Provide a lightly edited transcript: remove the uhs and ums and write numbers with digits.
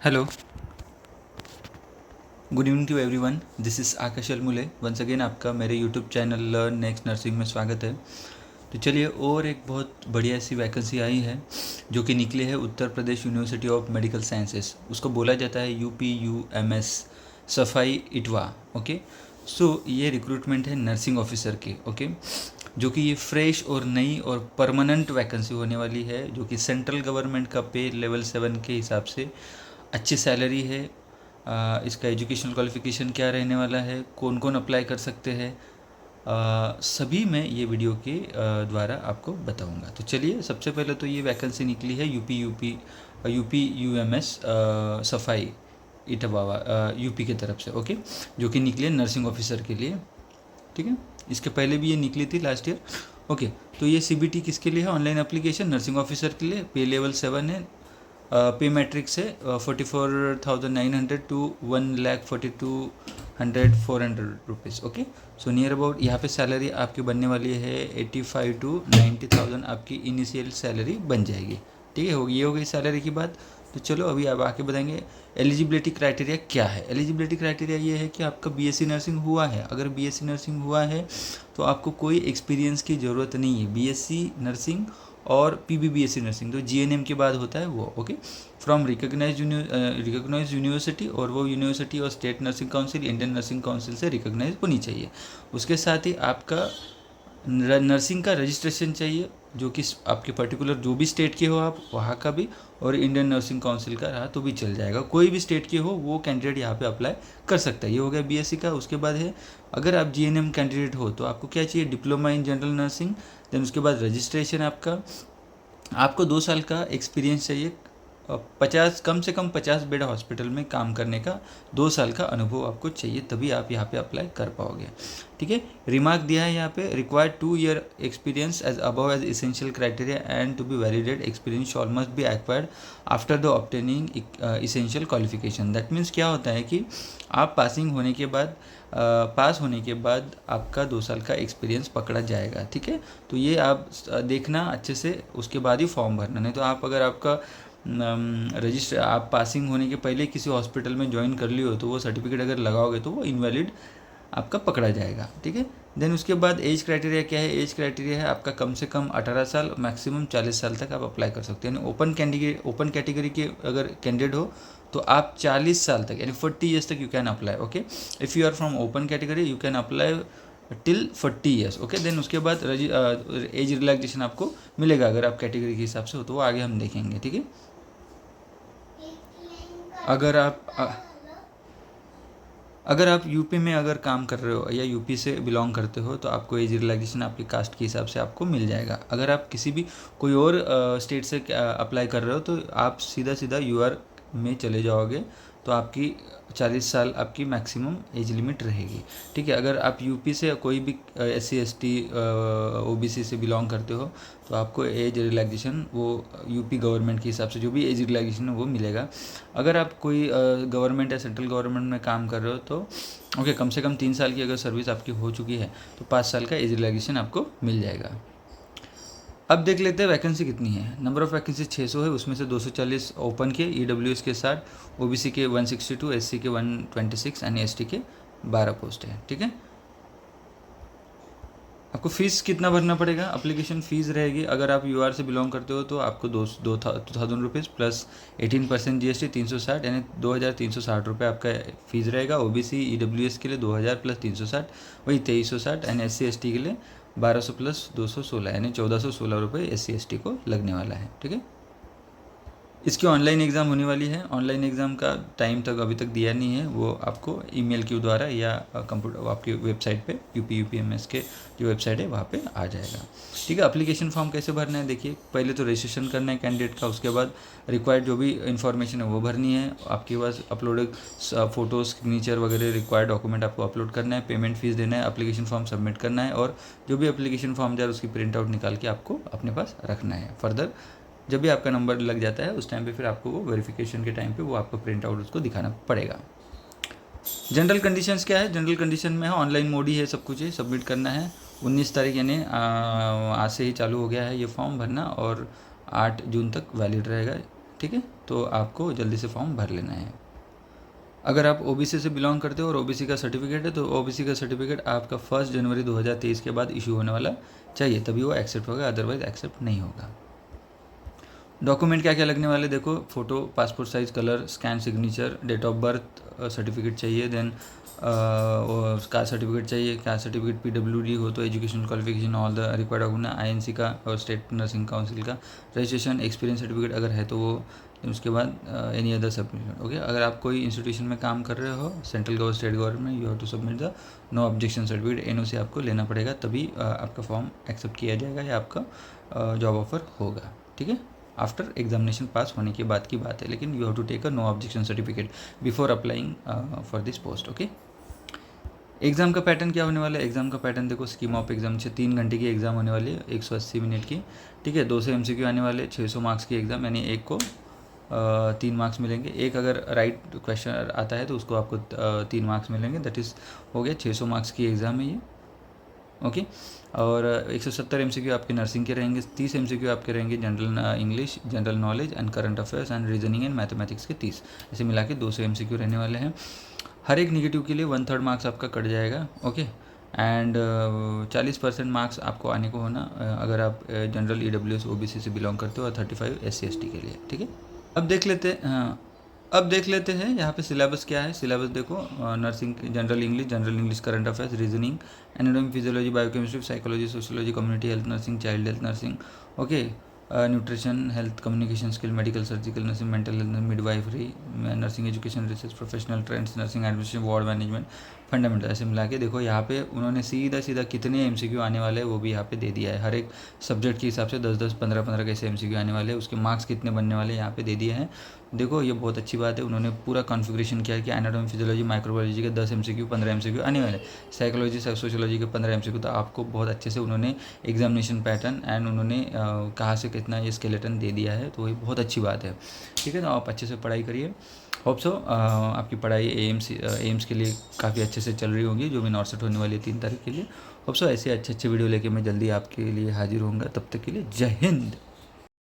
Hello, good evening to everyone. This is Akash Almule. Once again आपका मेरे YouTube channel learn next nursing में स्वागत है। तो चलिए, और एक बहुत बढ़िया सी वैकेंसी आई है जो कि निकली है Uttar Pradesh university of medical sciences. उसको बोला जाता है UPUMS, सफाई इटवा। ओके, सो ये रिक्रूटमेंट है नर्सिंग ऑफिसर की। ओके, जो कि ये फ्रेश और नई और परमानेंट वैकेंसी होने वाली है, जो कि सेंट्रल गवर्नमेंट का पे लेवल 7 के हिसाब से अच्छी सैलरी है। इसका एजुकेशनल क्वालिफिकेशन क्या रहने वाला है, कौन कौन अप्लाई कर सकते हैं, सभी मैं ये वीडियो के द्वारा आपको बताऊंगा। तो चलिए, सबसे पहले तो ये वैकेंसी निकली है UPUMS सफाई इटवावा यूपी की तरफ से। ओके, जो कि निकली है नर्सिंग ऑफिसर के लिए। ठीक है, इसके पहले भी ये निकली थी लास्ट ईयर। ओके, तो ये CBT किसके लिए है? ऑनलाइन एप्लीकेशन नर्सिंग ऑफिसर के लिए। पे लेवल 7 है। पे मैट्रिक्स है 44,900 to 1,42,100 400 rupees. Okay, so near about यहाँ पे सैलरी आपकी बनने वाली है 85 टू 90,000 आपकी इनिशियल सैलरी बन जाएगी। ठीक है, ये हो गई सैलरी की बात। तो चलो अभी आप आके बताएंगे एलिजिबिलिटी क्राइटेरिया क्या है। एलिजिबिलिटी क्राइटेरिया ये है कि आपका BSc नर्सिंग हुआ है। अगर BSc नर्सिंग हुआ है तो आपको कोई एक्सपीरियंस की ज़रूरत नहीं है। BSc नर्सिंग और PBBSc नर्सिंग तो GNM के बाद होता है वो। ओके, फ्रॉम रिकग्नाइज यूनिवर्सिटी, और वो यूनिवर्सिटी और state nursing council, Indian nursing council से रिकग्नाइज होनी चाहिए। उसके साथ ही आपका नर्सिंग का रजिस्ट्रेशन चाहिए, जो कि आपके पर्टिकुलर जो भी स्टेट के हो आप वहाँ का भी, और इंडियन नर्सिंग काउंसिल का रहा तो भी चल जाएगा। कोई भी स्टेट के हो वो कैंडिडेट यहाँ पे अप्लाई कर सकता है। ये हो गया BSc का। उसके बाद है, अगर आप GNM कैंडिडेट हो तो आपको क्या चाहिए? Diploma in general nursing. Then उसके बाद रजिस्ट्रेशन आपको 2 साल का एक्सपीरियंस चाहिए। 50 कम से कम 50 बेड हॉस्पिटल में काम करने का 2 साल का अनुभव आपको चाहिए, तभी आप यहाँ पे अप्लाई कर पाओगे। ठीक है, रिमार्क दिया है यहाँ पे, required 2 year experience age above age essential criteria and to be validate experience shall must be acquired after the obtaining essential qualification. That means क्या होता है कि आप पासिंग होने के बाद पास होने के बाद आपका 2 साल का एक्सपीरियंस पकड़ा जाएगा। ठीक है, तो ये आप देखना अच्छे से, उसके बाद ही फॉर्म भरना। नहीं तो आप अगर आपका रजिस्टर आप पासिंग होने के पहले किसी हॉस्पिटल में ज्वाइन कर लियो तो वो सर्टिफिकेट अगर लगाओगे तो वो इनवैलिड आपका पकड़ा जाएगा। ठीक है, देन उसके बाद एज क्राइटेरिया क्या है? एज क्राइटेरिया है आपका कम से कम 18 साल, मैक्सिमम 40 साल तक आप अप्लाई कर सकते हैं। यानी ओपन कैटेगरी के अगर कैंडिडेट हो तो आप 40 साल तक, यानी 40 ईयर्स तक you can apply. Okay, if you are from open category you can apply till 40 years. Okay, then उसके बाद एज रिलैक्सेशन आपको मिलेगा अगर आप कैटेगरी के हिसाब से हो, तो वो आगे हम देखेंगे। ठीक है, अगर आप यूपी में अगर काम कर रहे हो या यूपी से बिलोंग करते हो तो आपको एज रिलैक्सेशन आपकी कास्ट के हिसाब से आपको मिल जाएगा। अगर आप किसी भी कोई और स्टेट से अप्लाई कर रहे हो तो आप सीधा सीधा UR में चले जाओगे, तो आपकी 40 साल आपकी मैक्सिमम एज लिमिट रहेगी। ठीक है, अगर आप यूपी से कोई भी SC ST OBC से बिलोंग करते हो तो आपको एज रिलैक्सेशन वो यूपी गवर्नमेंट के हिसाब से जो भी एज रिलैक्सेशन है वो मिलेगा। अगर आप कोई गवर्नमेंट या सेंट्रल गवर्नमेंट में काम कर रहे हो तो ओके, कम से कम 3 साल की अगर सर्विस आपकी हो चुकी है तो 5 साल का एज रिलैक्सेशन आपको मिल जाएगा। अब देख लेते हैं वैकेंसी कितनी है। नंबर ऑफ़ वैकेंसी 600 है, उसमें से 240 ओपन के, EWS के 60, OBC के 162, SC के 126 एंड ST के 12 पोस्ट है। ठीक है, आपको फ़ीस कितना भरना पड़ेगा? एप्लीकेशन फ़ीस रहेगी, अगर आप UR से बिलोंग करते हो तो आपको 2,000 रुपीज़ प्लस 18% GST 360, यानी 2,360 रुपये आपका फ़ीस रहेगा। OBC EWS के लिए 2,000 प्लस 360 वही 2,360, एंड SC ST के लिए 1,200 प्लस 216, यानी 1,416 रुपये SC ST को लगने वाला है। ठीक है, इसकी ऑनलाइन एग्ज़ाम होने वाली है। ऑनलाइन एग्ज़ाम का टाइम तक अभी तक दिया नहीं है, वो आपको ईमेल के द्वारा या कंप्यूटर आपकी वेबसाइट पे UPUMS के जो वेबसाइट है वहाँ पे आ जाएगा। ठीक है, एप्लीकेशन फॉर्म कैसे भरना है देखिए, पहले तो रजिस्ट्रेशन करना है कैंडिडेट का, उसके बाद रिक्वायर्ड जो भी इन्फॉर्मेशन है वो भरनी है। आपके पास अपलोडेड फ़ोटो सिग्नेचर वगैरह रिक्वायर्ड डॉक्यूमेंट आपको अपलोड करना है, पेमेंट फ़ीस देना है, एप्लीकेशन फॉर्म सबमिट करना है, और जो भी एप्लीकेशन फॉर्म जाए उसकी प्रिंट आउट निकाल के आपको अपने पास रखना है। फर्दर जब भी आपका नंबर लग जाता है उस टाइम पे फिर आपको वो वेरिफिकेशन के टाइम पे वो आपको प्रिंट आउट उसको दिखाना पड़ेगा। जनरल कंडीशंस क्या है? जनरल कंडीशन में है ऑनलाइन मोड ही है, सब कुछ है, सबमिट करना है। 19 तारीख यानी आज से ही चालू हो गया है ये फॉर्म भरना, और 8 जून तक वैलिड रहेगा। ठीक है, तो आपको जल्दी से फॉर्म भर लेना है। अगर आप ओबीसी से बिलोंग करते हो और ओबीसी का सर्टिफिकेट है तो ओबीसी का सर्टिफिकेट आपका 1 जनवरी 2023 के बाद इशू होने वाला चाहिए, तभी वो एक्सेप्ट होगा, अदरवाइज एक्सेप्ट नहीं होगा। डॉक्यूमेंट क्या क्या लगने वाले देखो, photo, passport size colour, scan signature, date of birth certificate चाहिए, देन कास्ट सर्टिफिकेट चाहिए, कास्ट सर्टिफिकेट पीडब्ल्यूडी हो तो educational qualification all the required document, INC का और स्टेट नर्सिंग काउंसिल का रजिस्ट्रेशन, एक्सपीरियंस सर्टिफिकेट अगर है तो वो, उसके बाद एनी अदर सबमिट। ओके, अगर आप कोई इंस्टीट्यूशन में काम कर रहे हो central government state government, you have to submit the no objection certificate, NOC आपको लेना पड़ेगा, तभी आपका फॉर्म एक्सेप्ट किया जाएगा या आपका जॉब ऑफर होगा। ठीक है, आफ्टर एग्जामिनेशन पास होने के बाद की बात है, लेकिन you have to take a no objection certificate before applying for this post. Okay, exam का पैटर्न क्या होने वाला है, एग्ज़ाम का पैटर्न देखो, स्कीम ऑफ एग्जाम से 3 घंटे की एग्ज़ाम होने वाली है, 180 मिनट की। ठीक है, 2 से एमसीक्यू आने वाले, 600 मार्क्स की एग्ज़ाम, यानी एक को 3 मार्क्स मिलेंगे। एक अगर राइट क्वेश्चन आता है तो उसको आपको 3 मार्क्स मिलेंगे, दैट इज़ हो गया 600 मार्क्स की एग्ज़ाम है ये। ओके, और 170 एमसीक्यू आपके नर्सिंग के रहेंगे, 30 एमसीक्यू आपके रहेंगे general English, general knowledge and current affairs and reasoning and mathematics के 30, ऐसे मिला के 200 एमसीक्यू रहने वाले हैं। हर एक निगेटिव के लिए 1/3 मार्क्स आपका कट जाएगा। ओके, एंड 40% मार्क्स आपको आने को होना अगर आप जनरल ईडब्ल्यूएस ओबीसी से बिलोंग करते हो, और 35 एससी एसटी के लिए। ठीक है, अब देख लेते हैं यहाँ पे सिलेबस क्या है। सिलेबस देखो, nursing general English, current affairs, reasoning, anatomy, physiology, biochemistry, psychology, sociology, community health nursing, child health nursing, okay, nutrition, health, communication skill, medical, surgical nursing, mental health, midwifery, nursing education, research, professional trends, nursing administration, ward management, fundamental, ऐसे मिला के देखो यहाँ पे उन्होंने सीधा कितने MCQ आने वाले हैं वो भी यहाँ पे दे दिया है। हर एक सब्जेक्ट के हिसाब से 10-10, 15-15 कैसे एमसीक्यू आने वाले हैं, उसके मार्क्स कितने बनने वाले हैं यहाँ पे दे दिए हैं। देखो ये बहुत अच्छी बात है, उन्होंने पूरा कॉन्फ़िगरेशन किया है कि एनाटॉमी, फिजियोलॉजी, माइक्रोबायोलॉजी के 10 एमसीक्यू, 15 एमसीक्यू आने वाले, साइकोलॉजी, सोशियोलॉजी के 15 एमसीक्यू। तो आपको बहुत अच्छे से उन्होंने एग्जामिनेशन पैटर्न एंड उन्होंने कहाँ से कितना ये स्केलेटन दे दिया है, तो ये बहुत अच्छी बात है। ठीक है, तो आप अच्छे से पढ़ाई करिए। होप सो आपकी पढ़ाई एम्स के लिए काफ़ी अच्छे से चल रही होगी, जो भी नॉट सेट होने वाली है 3 तारीख के लिए। होप सो ऐसे अच्छे वीडियो लेके मैं जल्दी आपके लिए हाजिर होऊंगा, तब तक के लिए जय हिंद।